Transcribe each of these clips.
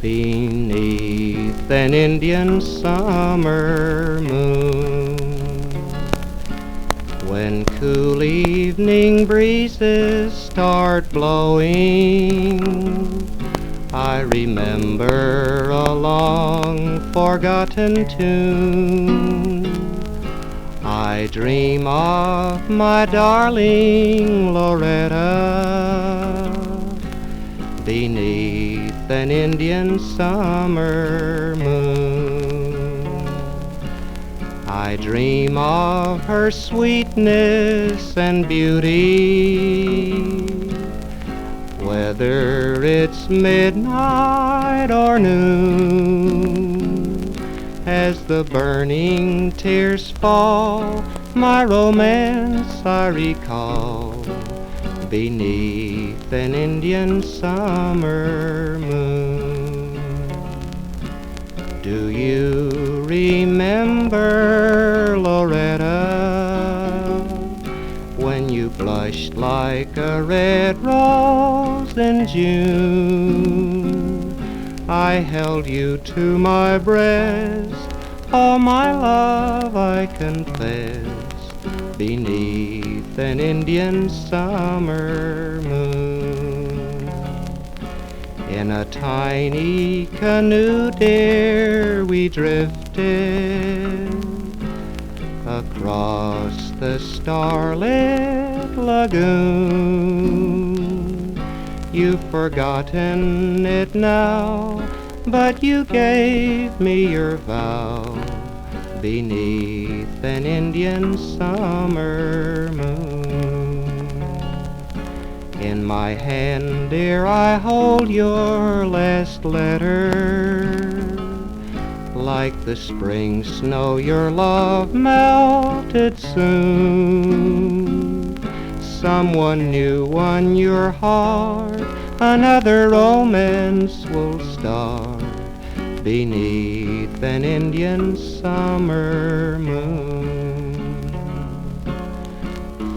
beneath an Indian summer moon. When cool evening breezes start blowing, I remember a long forgotten tune. I dream of my darling Loretta beneath an Indian summer moon. I dream of her sweetness and beauty, whether it's midnight or noon. As the burning tears fall, my romance I recall beneath an Indian summer moon. Do you remember, Loretta, when you blushed like a red rose in June? I held you to my breast, all my love I confess, beneath an Indian summer moon. In a tiny canoe, dear, we drifted across the starlit lagoon. You've forgotten it now, but you gave me your vow beneath an Indian summer moon. In my hand, dear, I hold your last letter. Like the spring snow, your love melted soon. Someone new won your heart, another romance will start beneath an Indian summer moon.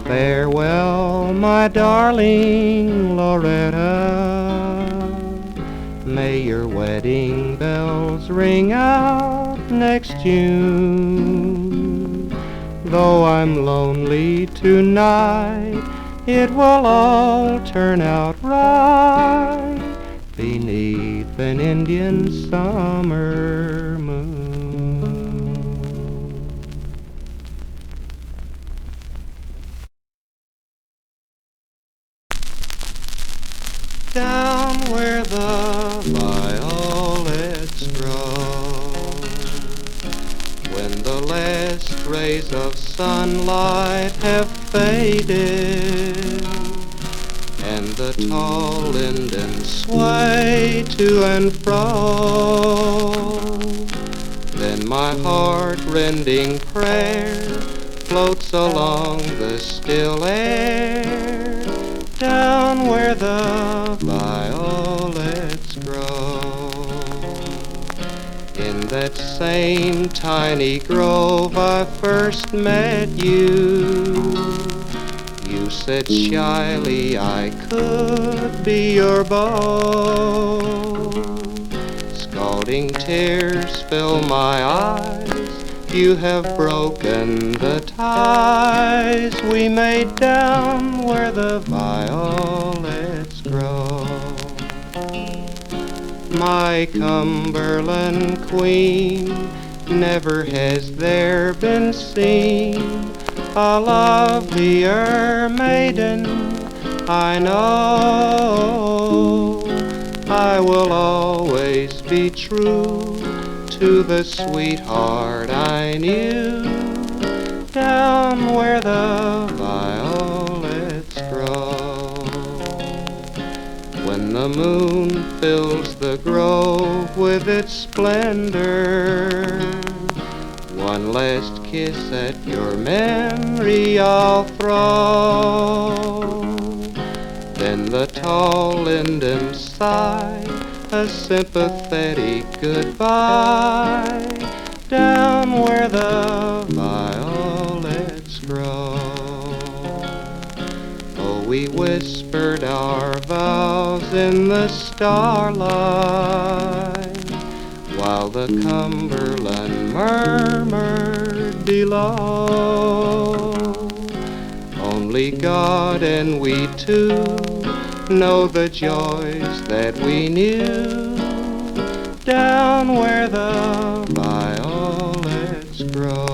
Farewell, my darling Loretta, may your wedding bells ring out next June. Though I'm lonely tonight, it will all turn out right beneath an Indian summer moon. Down where the violets grow, when the last rays of sunlight have faded, and the tall lindens sway to and fro, then my heart-rending prayer floats along the still air, down where the violets grow. In that same tiny grove I first met you, you said shyly I could be your beau. Scalding tears fill my eyes, you have broken the ties we made down where the violets grow. My Cumberland queen, never has there been seen a lovelier maiden, I know. I will always be true to the sweetheart I knew, down where the violets grow. When the moon fills the grove with its splendor, one last kiss at your memory I'll throw. Then the tall lindens sigh a sympathetic goodbye, down where the violets grow. Oh, we whispered our vows in the starlight, while the Cumberland murmured below. Only God and we two know the joys that we knew down where the violets grow.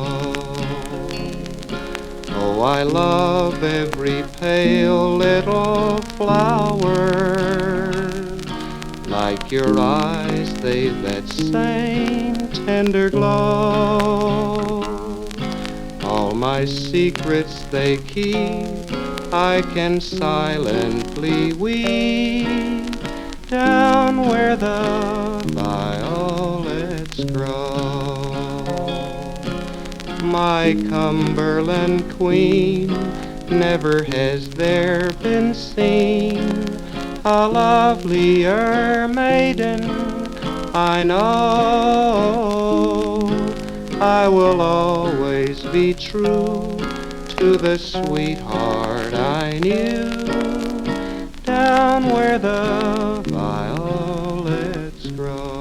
Oh, I love every pale little flower, like your eyes, they've that same tender glow. All my secrets they keep, I can silently weep down where the violets grow. My Cumberland queen, never has there been seen a lovelier maiden, I know. I will always be true to the sweetheart I knew down where the violets grow.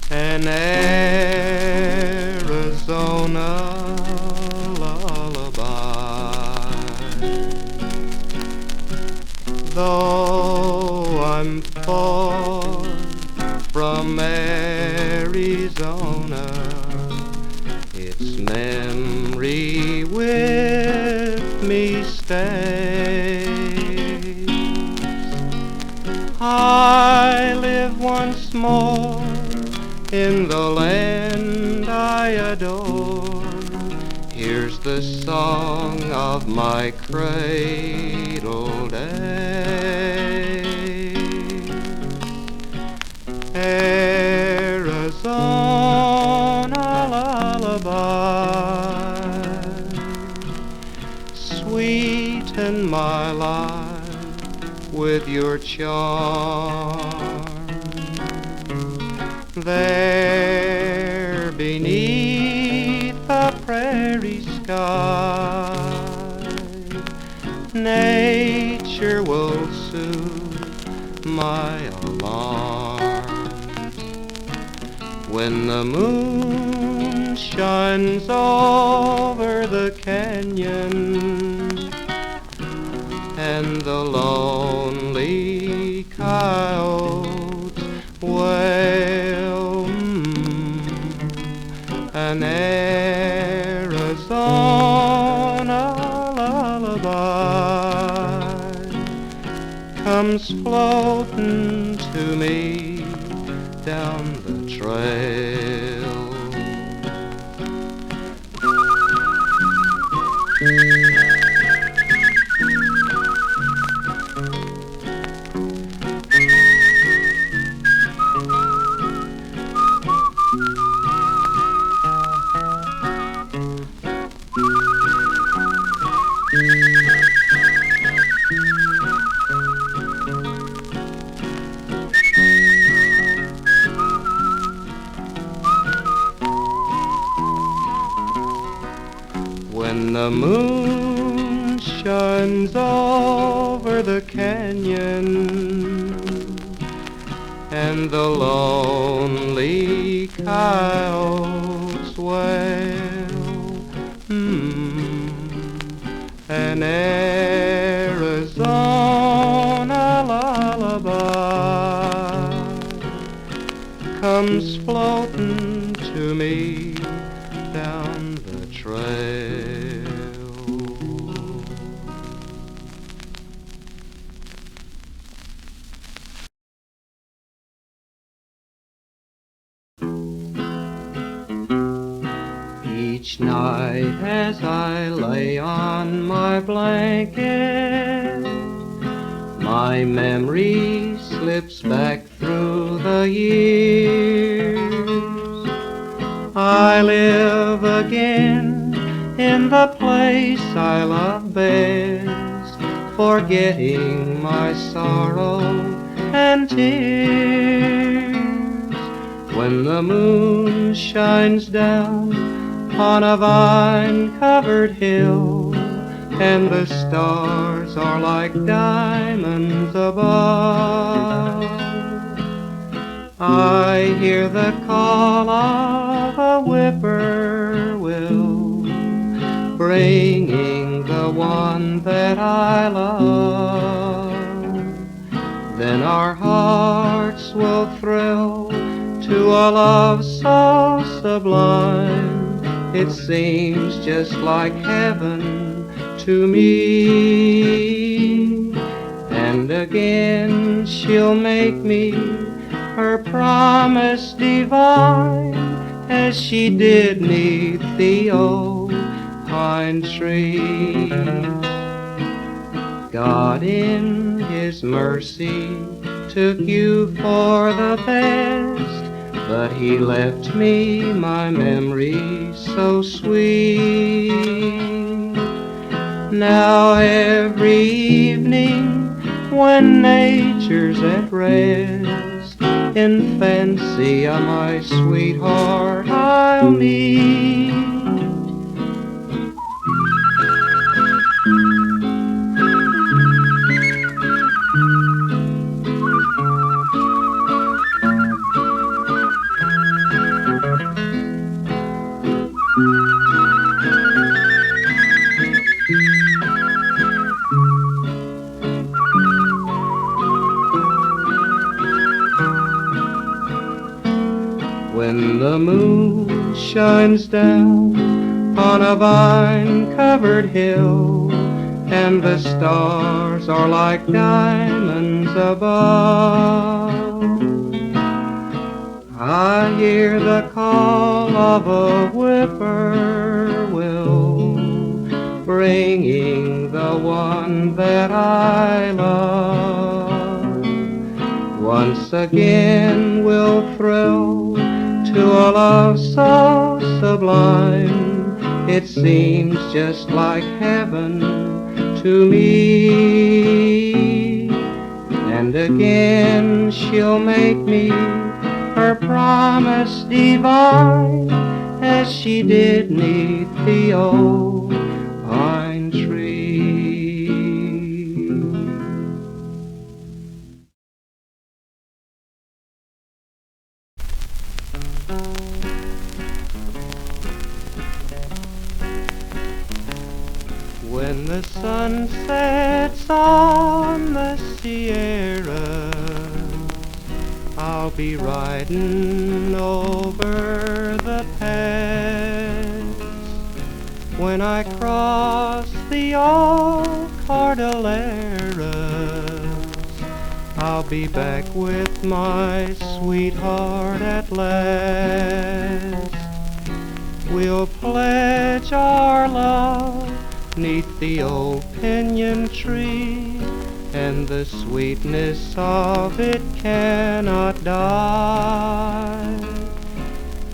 An Arizona lullaby. Though I'm far from Arizona, its memory with me stays. I live once more in the land I adore. Here's the song of my cradle days. Arizona lullaby, sweeten my life with your charm. There beneath the prairie sky, nature will soothe my alarms. When the moon shines over the canyon and the lonely coyotes wail, an Arizona lullaby comes floating to me down the trail. When the moon shines over the canyon and the lonely coyotes wail, an Arizona lullaby comes floating to me down the trail. Each night as I lay on my blanket, my memory slips back through the years. I live again in the place I love best, forgetting my sorrow and tears. When the moon shines down on a vine-covered hill, and the stars are like diamonds above, I hear the call of a whippoorwill, bringing the one that I love. Then our hearts will thrill to a love so sublime, it seems just like heaven to me. And again she'll make me her promise divine, as she did 'neath the old pine tree. God in His mercy took you for the best, but He left me my memory so sweet. Now every evening when nature's at rest, in fancy of my sweetheart I'll meet. When the moon shines down on a vine-covered hill, and the stars are like diamonds above, I hear the call of a whippoorwill, bringing the one that I love. Once again we'll thrill to a love so sublime, it seems just like heaven to me. And again she'll make me her promise divine, as she did 'neath the old pine tree. When the sun sets on the Sierra, I'll be riding over the pass. When I cross the old Cordilleras, I'll be back with my sweetheart at last. We'll pledge our love 'neath the old pinyon tree, and the sweetness of it cannot die.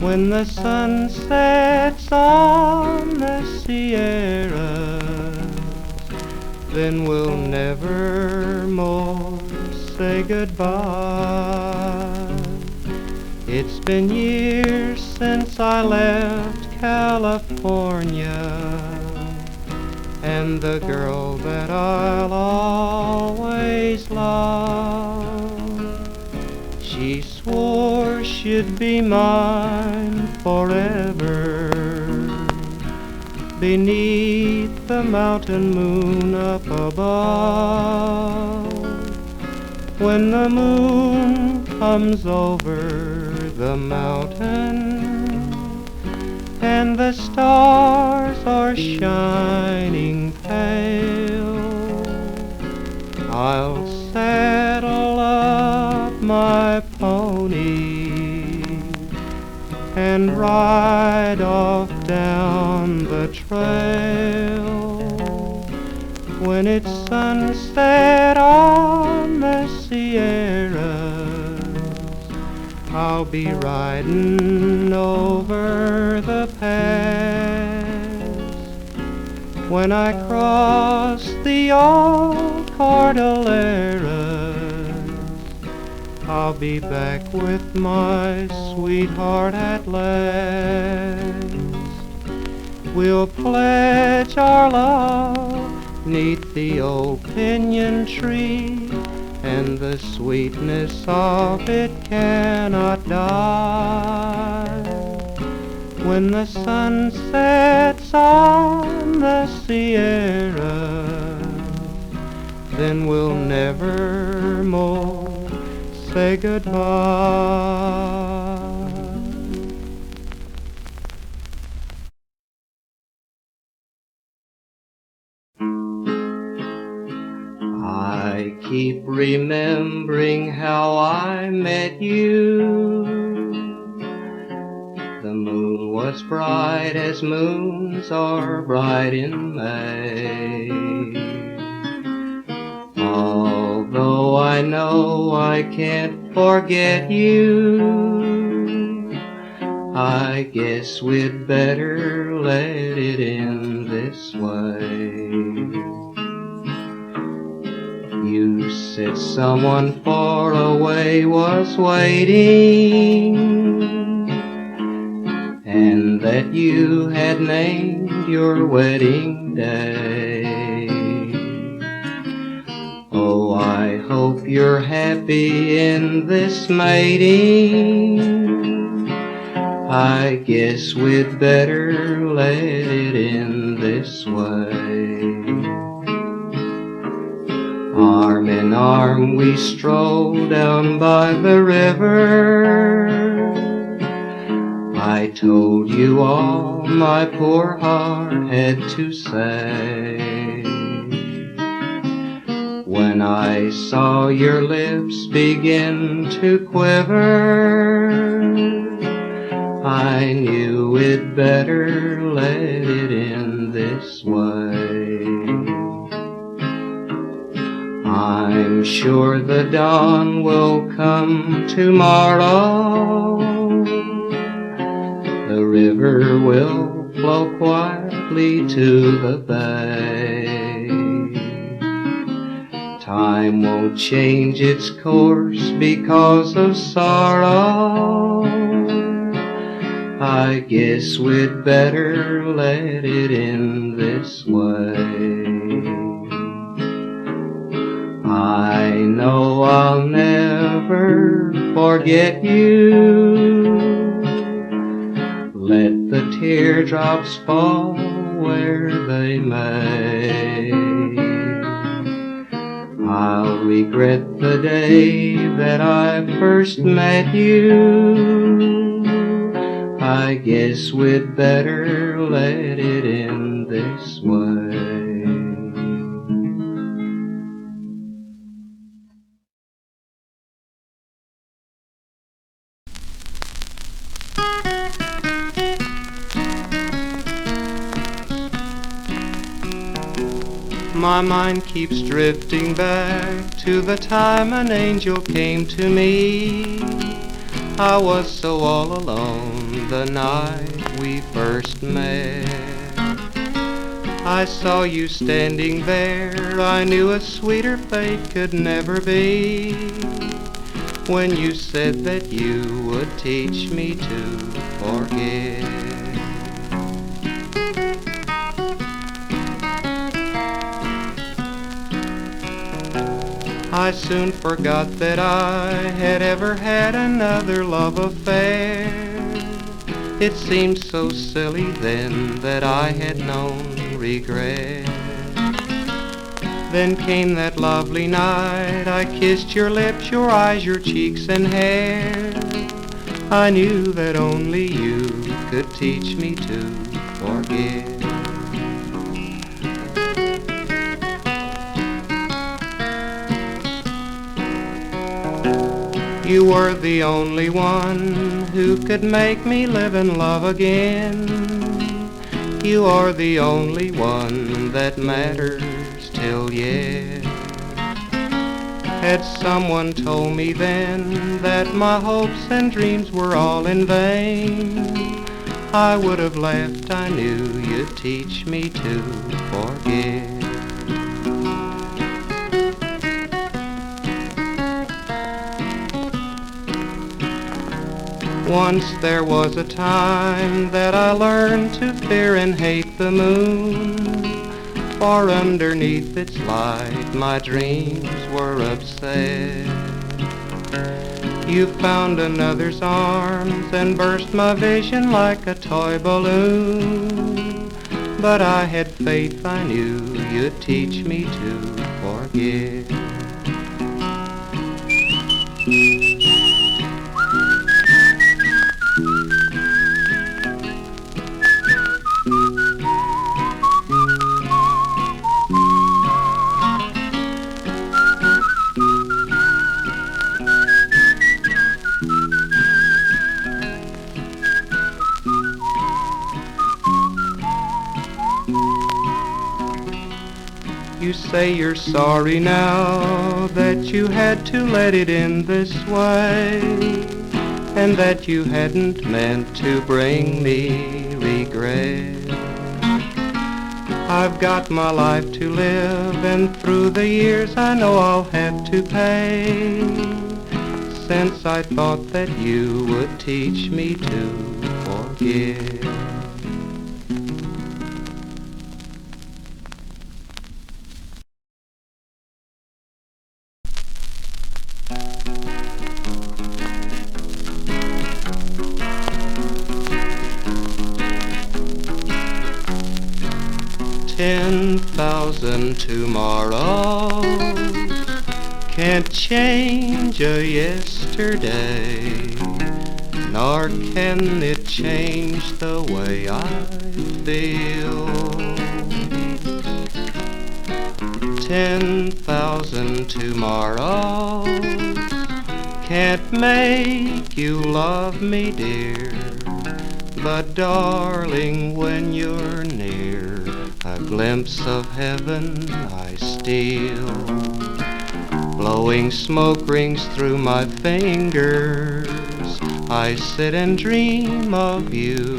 When the sun sets on the Sierras, then we'll never more say goodbye. It's been years since I left California, and the girl that I'll always love, she swore she'd be mine forever, beneath the mountain moon up above. When the moon comes over the mountain and the stars are shining pale, I'll saddle up my pony and ride off down the trail. When it's sunset on the Sierras, I'll be riding over the pass. When I cross the old Cordilleras, I'll be back with my sweetheart at last. We'll pledge our love 'neath the old pinyon tree, and the sweetness of it cannot die. When the sun sets on the Sierra, then we'll never more say goodbye. I keep remembering how I met you. The moon was bright as moons are bright in May. Although I know I can't forget you, I guess we'd better let it end this way. You said someone far away was waiting, and that you had named your wedding day. Oh, I hope you're happy in this mating. I guess we'd better let it end this way. Arm in arm we strolled down by the river. I told you all my poor heart had to say. When I saw your lips begin to quiver, I knew we'd better let it end this way. I'm sure the dawn will come tomorrow. The river will flow quietly to the bay. Time won't change its course because of sorrow. I guess we'd better let it end this way. I know I'll never forget you. Let the teardrops fall where they may. I'll regret the day that I first met you. I guess we'd better let it end this way. My mind keeps drifting back to the time an angel came to me. I was so all alone the night we first met. I saw you standing there, I knew a sweeter fate could never be. When you said that you would teach me to forget. I soon forgot that I had ever had another love affair. It seemed so silly then that I had known regret. Then came that lovely night, I kissed your lips, your eyes, your cheeks and hair. I knew that only you could teach me to forget. You were the only one who could make me live in love again. You are the only one that matters till yet. Had someone told me then that my hopes and dreams were all in vain, I would have laughed. I knew you'd teach me to forget. Once there was a time that I learned to fear and hate the moon, for underneath its light my dreams were upset. You found another's arms and burst my vision like a toy balloon, but I had faith I knew you'd teach me to forget. You say you're sorry now that you had to let it end this way, and that you hadn't meant to bring me regret. I've got my life to live, and through the years I know I'll have to pay, since I thought that you would teach me to forgive. 10,000 tomorrows can't change a yesterday, nor can it change the way I feel. 10,000 tomorrows can't make you love me, dear, but darling, when you're near, a glimpse of heaven I steal. Blowing smoke rings through my fingers, I sit and dream of you.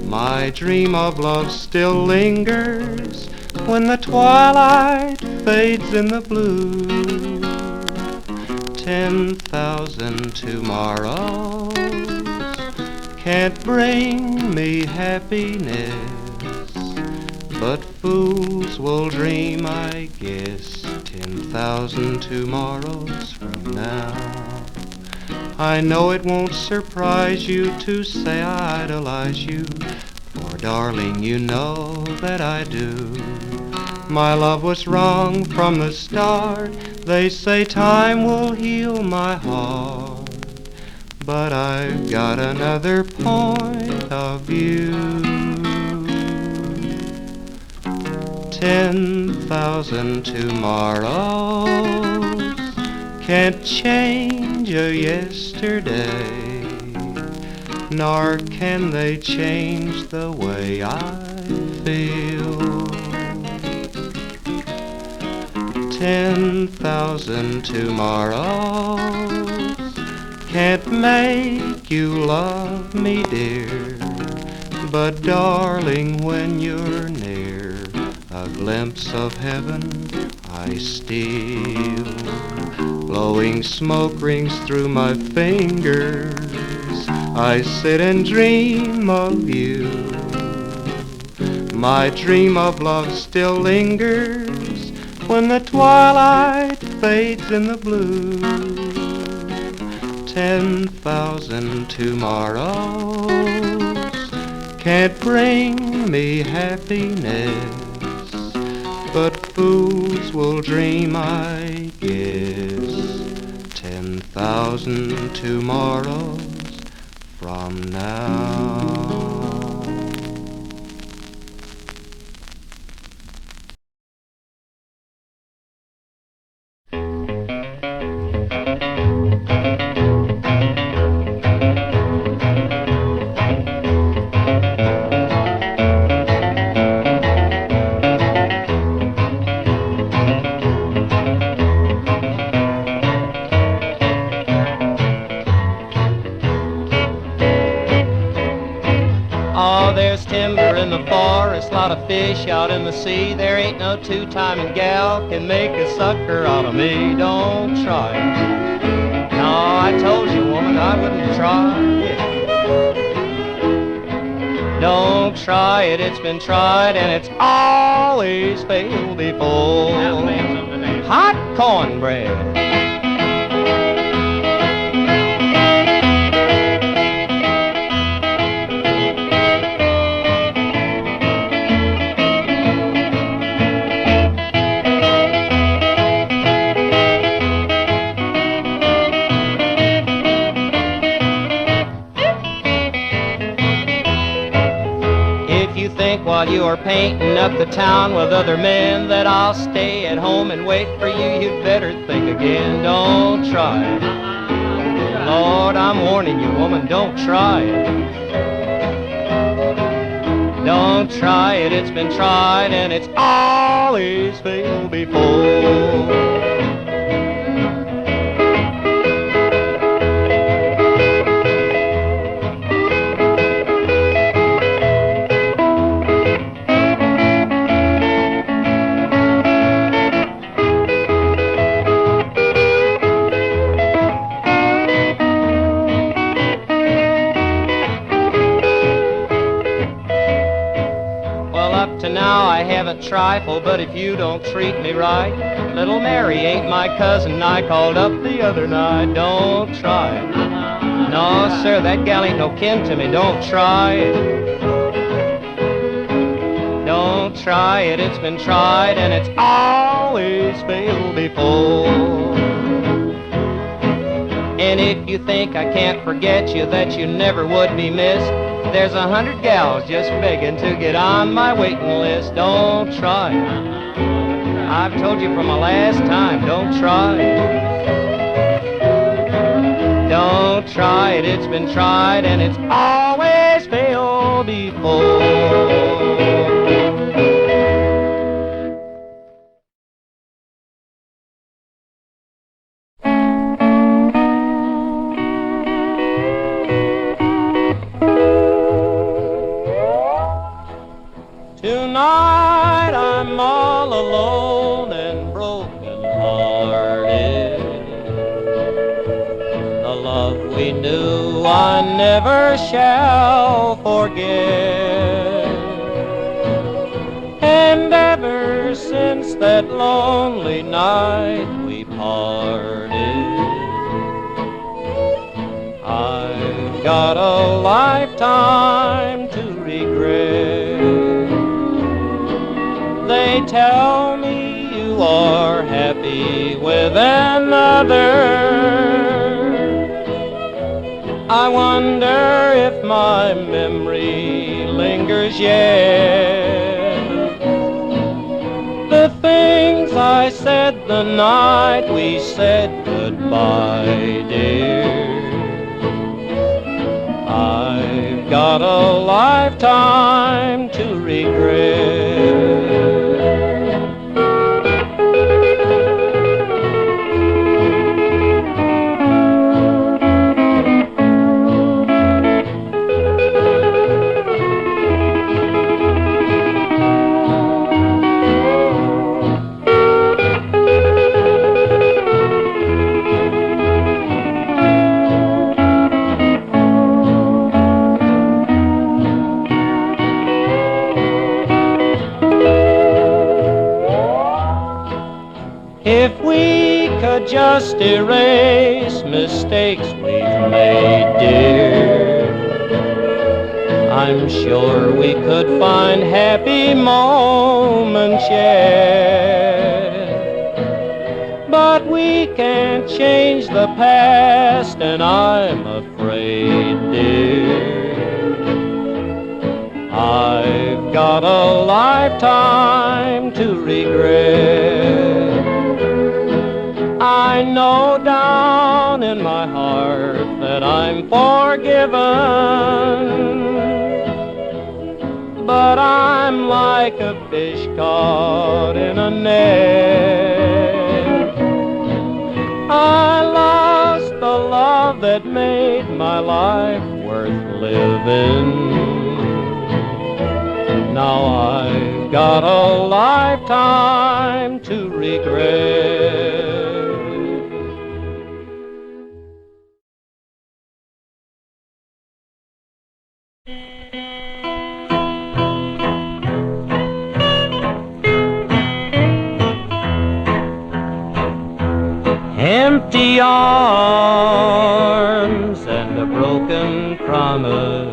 My dream of love still lingers when the twilight fades in the blue. 10,000 tomorrows can't bring me happiness, but fools will dream, I guess, 10,000 tomorrows from now. I know it won't surprise you to say I idolize you, for darling, you know that I do. My love was wrong from the start. They say time will heal my heart, but I've got another point of view. 10,000 tomorrows can't change a yesterday, nor can they change the way I feel. 10,000 tomorrows can't make you love me, dear, but darling, when you're near, a glimpse of heaven I steal. Blowing smoke rings through my fingers, I sit and dream of you. My dream of love still lingers when the twilight fades in the blue. 10,000 tomorrows can't bring me happiness, but fools will dream, I guess, 10,000 tomorrows from now. Lot of fish out in the sea. There ain't no two-timing gal can make a sucker out of me. Don't try it. I told you, woman, I wouldn't try. Don't try it, it's been tried, and it's always failed before. Hot cornbread. While you are painting up the town with other men that I'll stay at home and wait for you, you'd better think again. Don't try it. Lord, I'm warning you, woman, don't try it. Don't try it, it's been tried and it's always failed before. Trifle, but if you don't treat me right, little Mary ain't my cousin I called up the other night. Don't try it. No, sir, that gal ain't no kin to me. Don't try it. Don't try it, it's been tried and it's always failed before. And if you think I can't forget you, that you never would be missed, there's 100 gals just begging to get on my waiting list. Don't try it. I've told you from my last time, don't try it. Don't try it, it's been tried and it's always failed before. Tonight I'm all alone and broken-hearted. The love we knew I never shall forget. And ever since that lonely night we parted, I've got a lifetime to regret. They tell me you are happy with another. I wonder if my memory lingers yet. The things I said the night we said goodbye, dear, I've got a lifetime to regret. If we could just erase mistakes we've made, dear, I'm sure we could find happy moments yet. But we can't change the past, and I'm afraid, dear, I've got a lifetime to regret. I know down in my heart that I'm forgiven, but I'm like a fish caught in a net. I lost the love that made my life worth living. Now I've got a lifetime to regret. empty arms and a broken promise,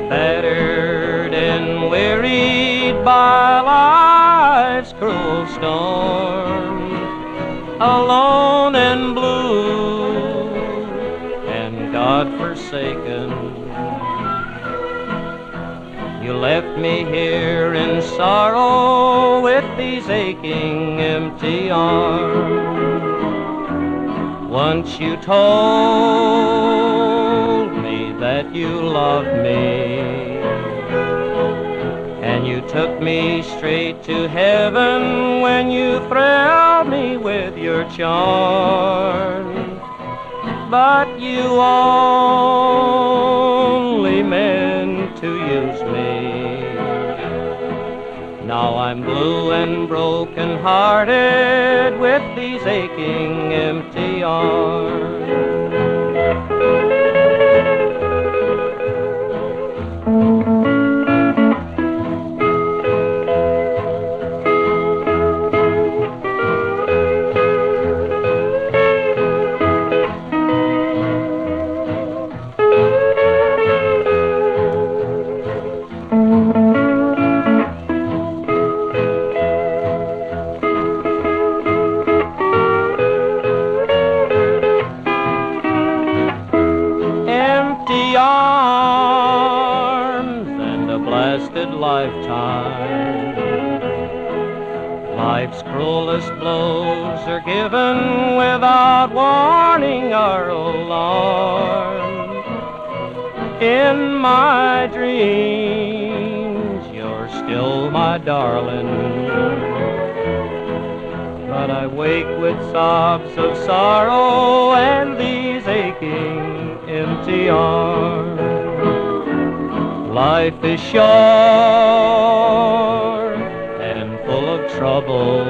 battered and wearied by life's cruel storm, alone and blue and God-forsaken. You left me here in sorrow with these aching, empty arms. Once you told me that you loved me, and you took me straight to heaven when you thrilled me with your charm. But you only meant to use me. Now I'm blue and broken-hearted with these aching, empty arms. Lifetime. Life's cruelest blows are given without warning or alarm. In my dreams, you're still my darling, but I wake with sobs of sorrow and these aching, empty arms. Life is short and full of trouble,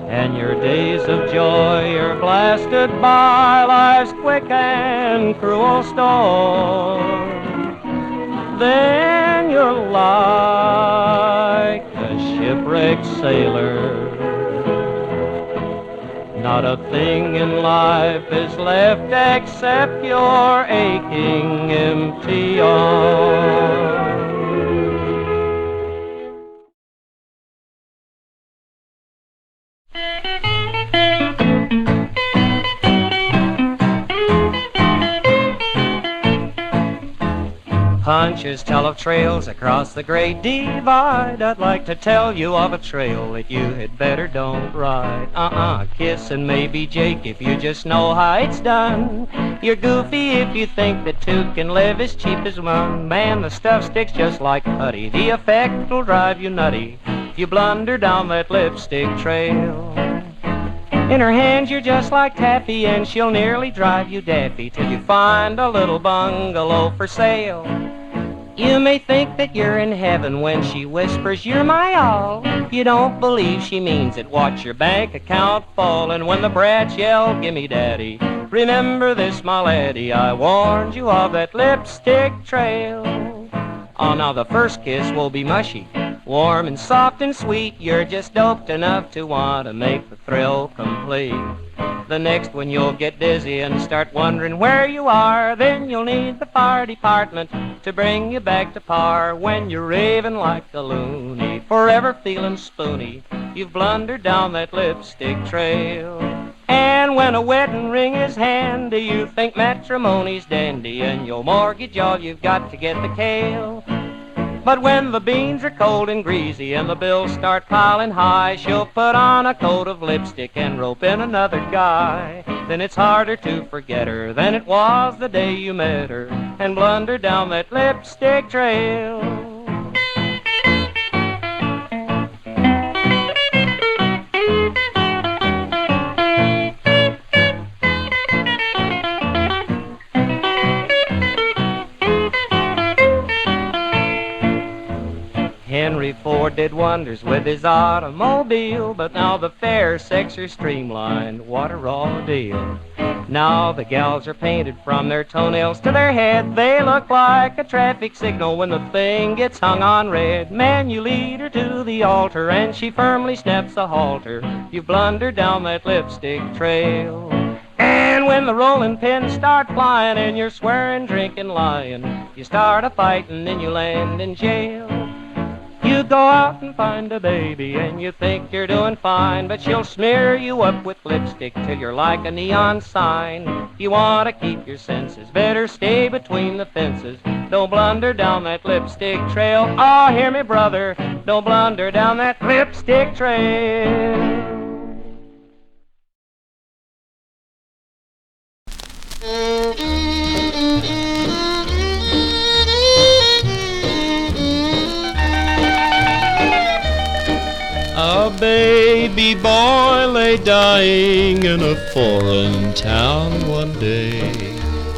and your days of joy are blasted by life's quick and cruel storm. Then you're like a shipwrecked sailor. Not a thing in life is left except your aching, empty arms. Punches tell of trails across the great divide. I'd like to tell you of a trail that you had better don't ride. Kiss and maybe Jake if you just know how it's done. You're goofy if you think that two can live as cheap as one. Man, the stuff sticks just like putty. The effect will drive you nutty. You blunder down that lipstick trail. In her hands you're just like taffy, and she'll nearly drive you daffy till you find a little bungalow for sale. You may think that you're in heaven when she whispers, "You're my all." You don't believe she means it. Watch your bank account fall, and when the brats yell, "Gimme daddy," remember this, my laddie, I warned you of that lipstick trail. Oh, now the first kiss will be mushy, warm and soft and sweet. You're just doped enough to want to make the thrill complete. The next one you'll get dizzy and start wondering where you are. Then you'll need the fire department to bring you back to par. When you're raving like a loony, forever feeling spoony, you've blundered down that lipstick trail. And when a wedding ring is handy, you think matrimony's dandy, and you'll mortgage all you've got to get the kale. But when the beans are cold and greasy and the bills start piling high, she'll put on a coat of lipstick and rope in another guy. Then it's harder to forget her than it was the day you met her and blunder down that lipstick trail. Henry Ford did wonders with his automobile, but now the fair sex are streamlined. What a raw deal. Now the gals are painted from their toenails to their head. They look like a traffic signal when the thing gets hung on red. Man, you lead her to the altar and she firmly snaps a halter. You blunder down that lipstick trail. And when the rolling pins start flying and you're swearing, drinking, lying, you start a fighting and you land in jail. You go out and find a baby and you think you're doing fine, but she'll smear you up with lipstick till you're like a neon sign. You want to keep your senses, better stay between the fences. Don't blunder down that lipstick trail. Oh, hear me, brother, don't blunder down that lipstick trail. A baby boy lay dying in a foreign town one day.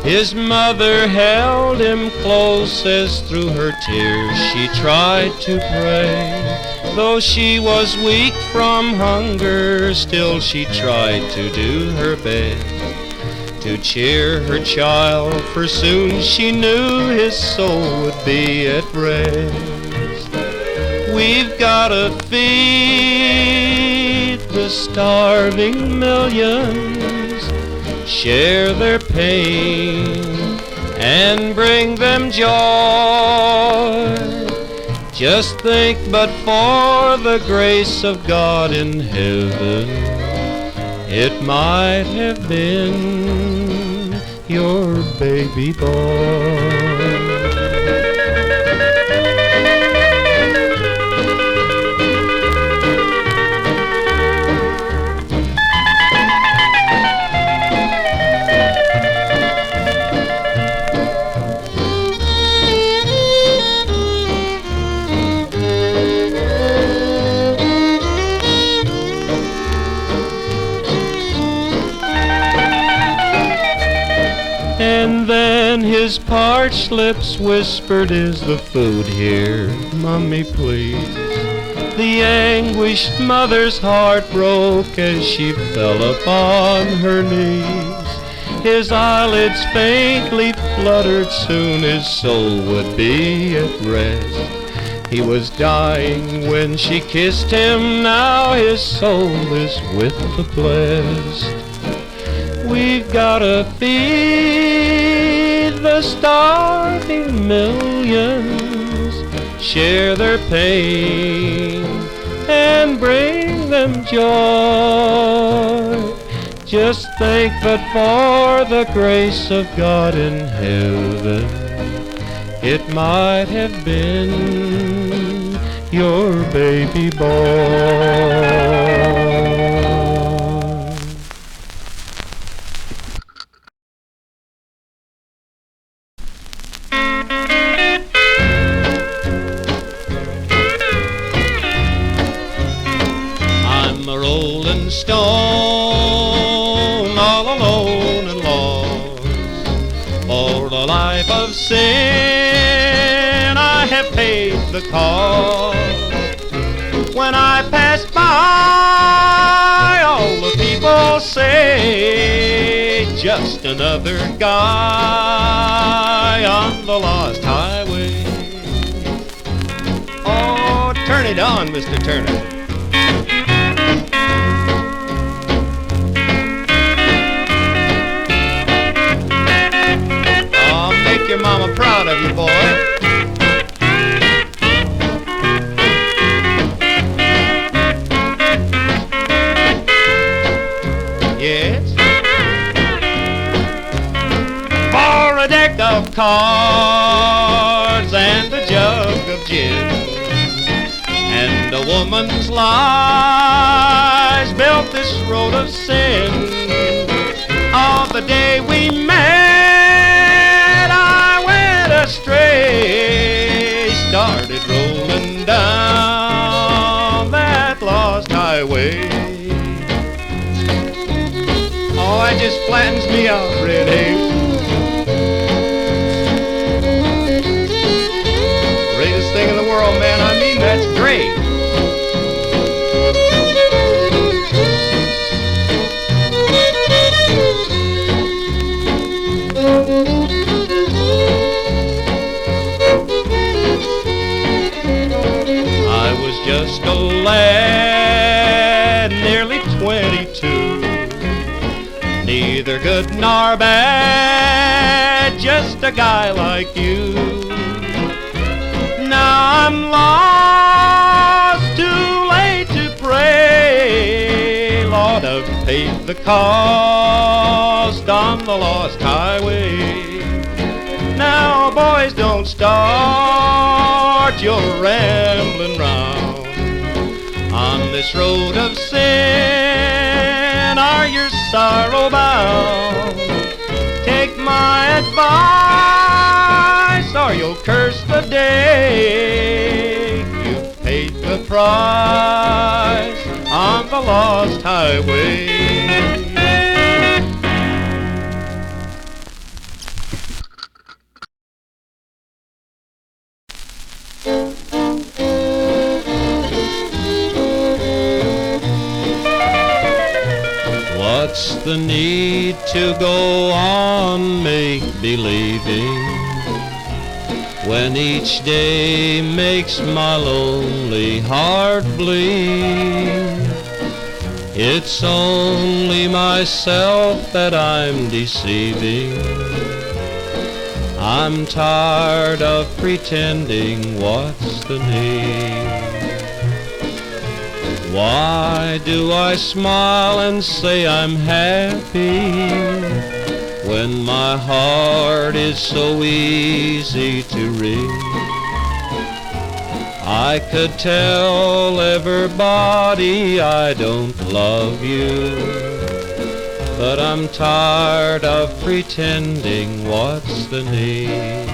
His mother held him close as through her tears she tried to pray. Though she was weak from hunger, still she tried to do her best to cheer her child, for soon she knew his soul would be at rest. We've gotta feed the starving millions, share their pain, and bring them joy. Just think, but for the grace of God in heaven, it might have been your baby boy. And then his parched lips whispered, "Is the food here, Mommy, please?" The anguished mother's heart broke as she fell upon her knees. His eyelids faintly fluttered, soon his soul would be at rest. He was dying when she kissed him, now his soul is with the blessed. We've gotta feed the starving millions, share their pain, and bring them joy. Just think that for the grace of God in heaven, it might have been your baby boy. Stone, all alone and lost. For the life of sin I have paid the cost. When I pass by, all the people say, just another guy on the lost highway. Oh, turn it on, Mr. Turner. Your mama proud of you, boy. Yes. For a deck of cards and a jug of gin and a woman's lies built this road of sin. On the day we met, astray, started rolling down that lost highway. Oh, that just flattens me out, Red Hazel. Greatest thing in the world, man. I mean, that's great. just a lad, nearly 22. Neither good nor bad, just a guy like you. Now I'm lost, too late to pray. Lord, I've paid the cost on the lost highway. Now, boys, don't start your rambling round on this road of sin. Are your sorrow bound? Take my advice, or you'll curse the day you've paid the price on the lost highway. What's the need to go on make-believing when each day makes my lonely heart bleed? It's only myself that I'm deceiving. I'm tired of pretending, what's the need? Why do I smile and say I'm happy when my heart is so easy to read? I could tell everybody I don't love you, but I'm tired of pretending, what's the need?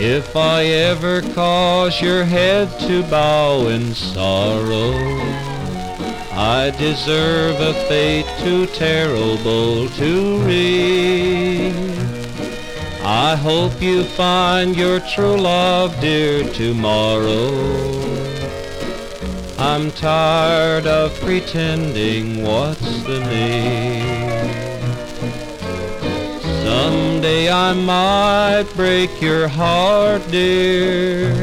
If I ever cause your head to bow in sorrow, I deserve a fate too terrible to read. I hope you find your true love, dear, tomorrow. I'm tired of pretending, what's the need? Someday I might break your heart, dear.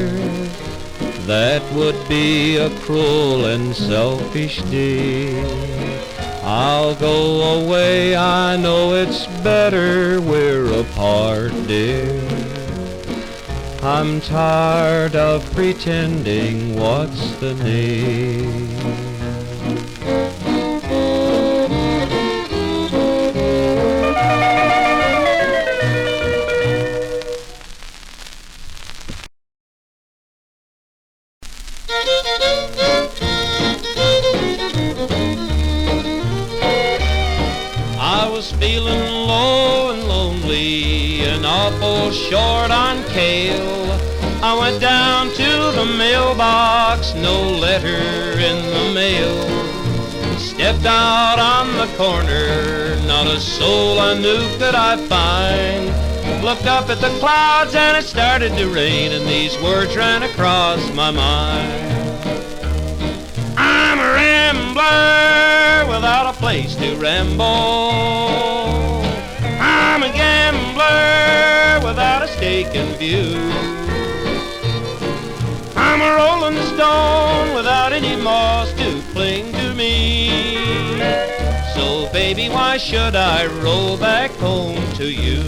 That would be a cruel and selfish deed. I'll go away, I know it's better we're apart, dear. I'm tired of pretending, what's the need? I was feeling low and lonely and awful short on kale. I went down to the mailbox, no letter in the mail. Stepped out on the corner, not a soul I knew could I find. Looked up at the clouds and it started to rain, and these words ran across my mind. I'm a rambler without a place to ramble. I'm a gambler without a stake in view. I'm a rolling stone without any moss to cling to me. So baby, why should I roll back home to you?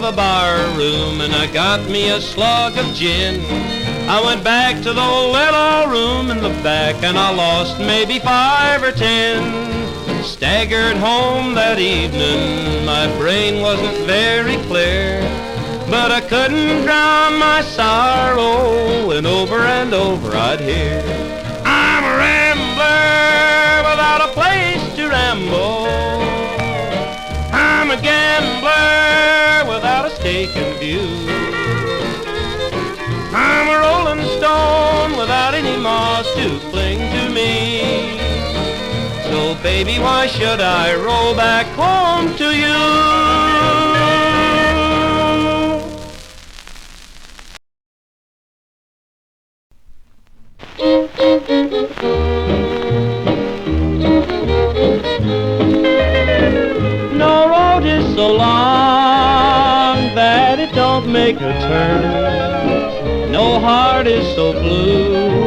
the bar room and I got me a slug of gin. I went back to the little room in the back and I lost maybe 5 or 10. Staggered home that evening, my brain wasn't very clear, but I couldn't drown my sorrow, and over I'd hear, I'm a rambler without a place to ramble. I'm a gambler without a stake in view. I'm a rolling stone without any moss to cling to me. So baby, why should I roll back home to you? No road is so long that it don't make a turn. No heart is so blue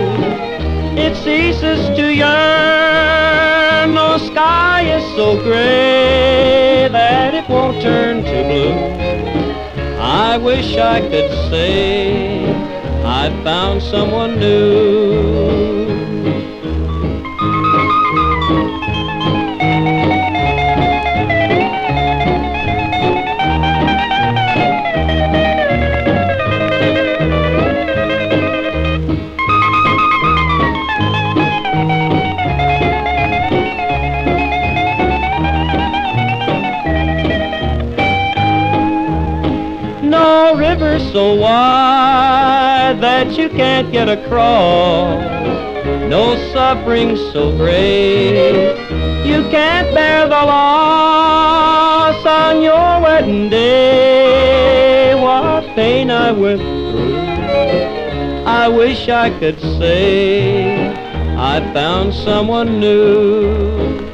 it ceases to yearn. No sky is so gray that it won't turn to blue. I wish I could say I found someone new. No river so wide that you can't get across. No suffering so great you can't bear the loss. On your wedding day, what pain I went through. I wish I could say I found someone new.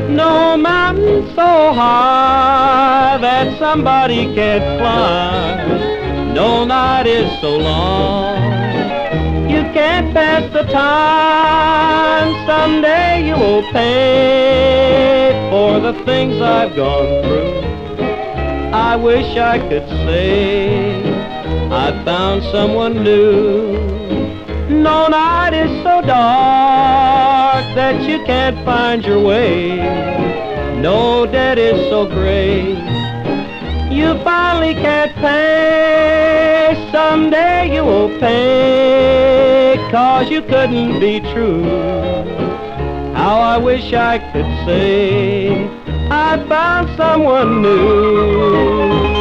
No mountain so high that somebody can't climb. No night is so long you can't pass the time. Someday you will pay for the things I've gone through. I wish I could say I found someone new. No night is so dark that you can't find your way. No debt is so great you finally can't pay. Someday you will pay, 'cause you couldn't be true. How I wish I could say I found someone new.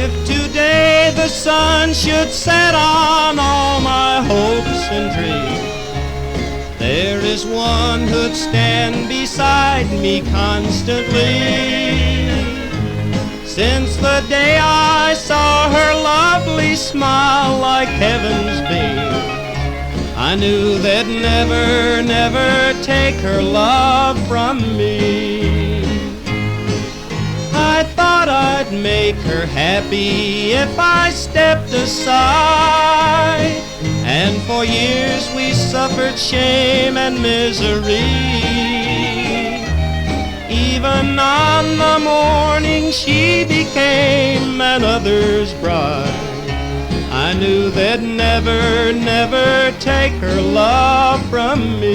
If today the sun should set on all my hopes and dreams, there is one who'd stand beside me constantly. Since the day I saw her lovely smile like heaven's beams, I knew they'd never, never take her love from me. I thought I'd make her happy if I stepped aside, and for years we suffered shame and misery. Even on the morning she became another's bride, I knew they'd never, never take her love from me.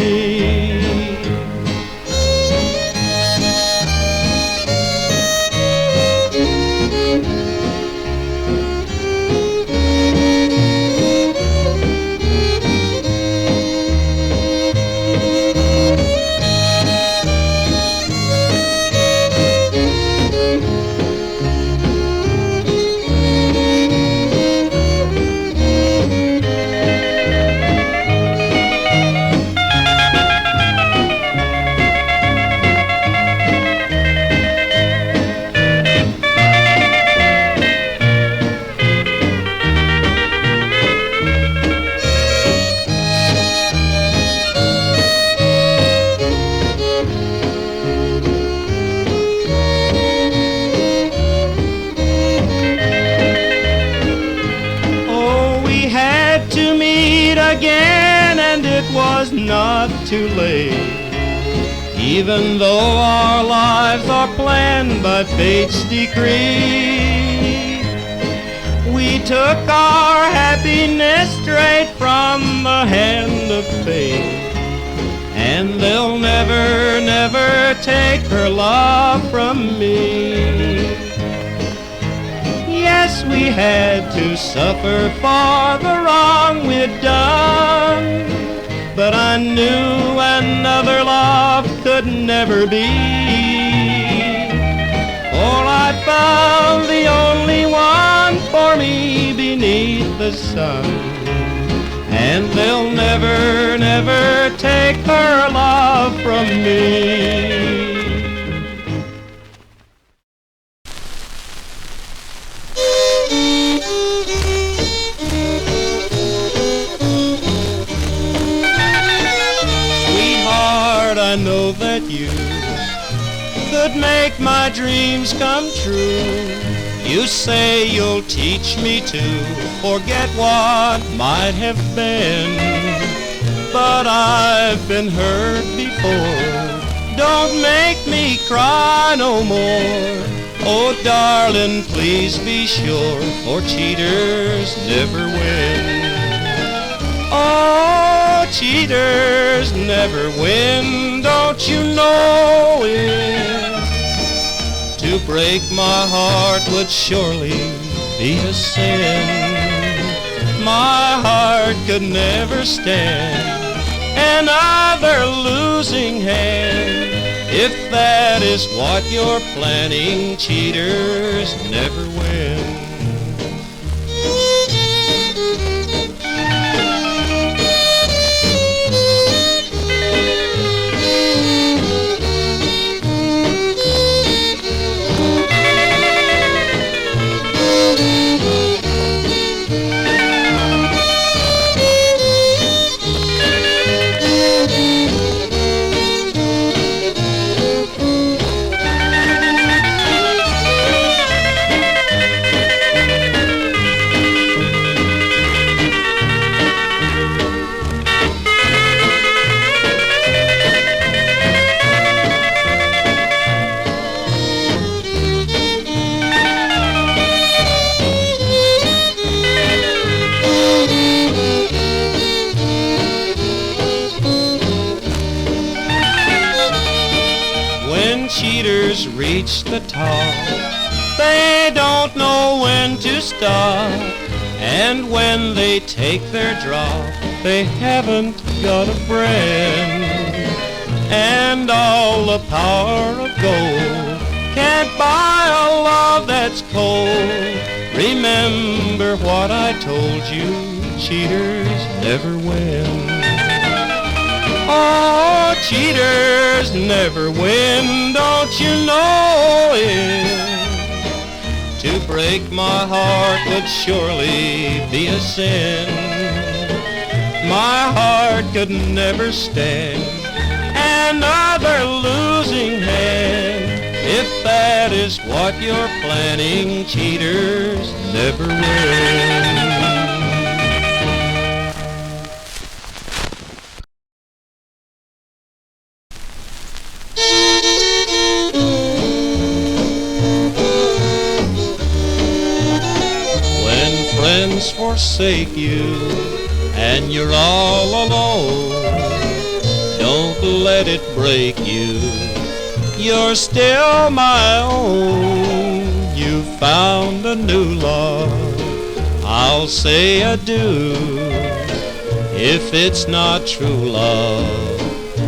again, and it was not too late. Even though our lives are planned by fate's decree, we took our happiness straight from the hand of fate. And they'll never, never take her love from me. Yes, we had to suffer for the wrong we'd done, but I knew another love could never be. For I found the only one for me beneath the sun, and they'll never, never take her love from me. Sweetheart, I know that you could make my dreams come true. You say you'll teach me to forget what might have been, but I've been hurt before. Don't make me cry no more. Oh, darling, please be sure, for cheaters never win. Oh, cheaters never win, don't you know it? To break my heart would surely be a sin. My heart could never stand another losing hand. If that is what you're planning, cheaters never win. Cheaters reach the top, they don't know when to stop, and when they take their drop, they haven't got a friend. And all the power of gold can't buy a love that's cold. Remember what I told you, cheaters never win. Oh, cheaters never win, don't you know it? To break my heart would surely be a sin. My heart could never stand another losing hand. If that is what you're planning, cheaters never win. Forsake you and you're all alone, don't let it break you, you're still my own. You found a new love, I'll say adieu. If it's not true love,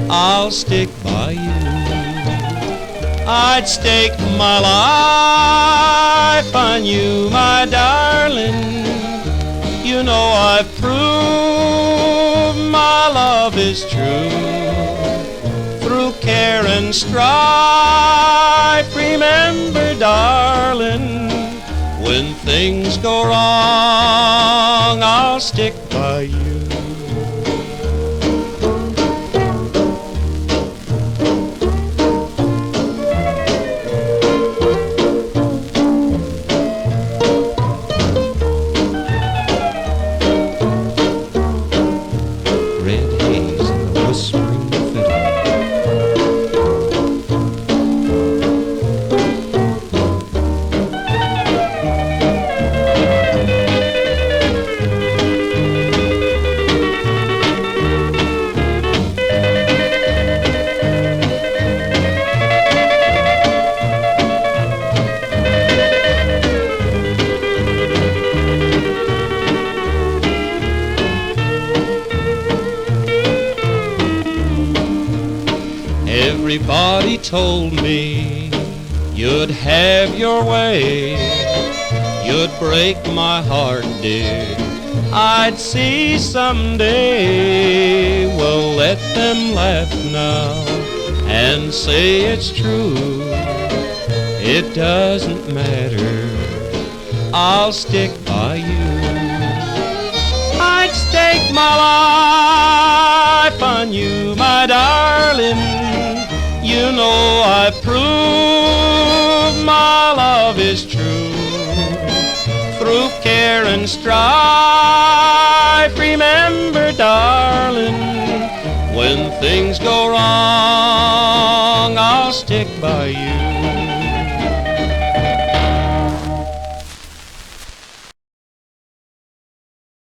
I'll stick by you. I'd stake my life on you, my darling. You know I've proved my love is true. Through care and strife, remember, darling, when things go wrong, I'll stick by you. told me you'd have your way, you'd break my heart, dear, I'd see someday. Well, let them laugh now and say it's true. It doesn't matter, I'll stick by you. I'd stake my life on you, my darling. You know I've proved my love is true. Through care and strife, remember, darling, when things go wrong, I'll stick by you.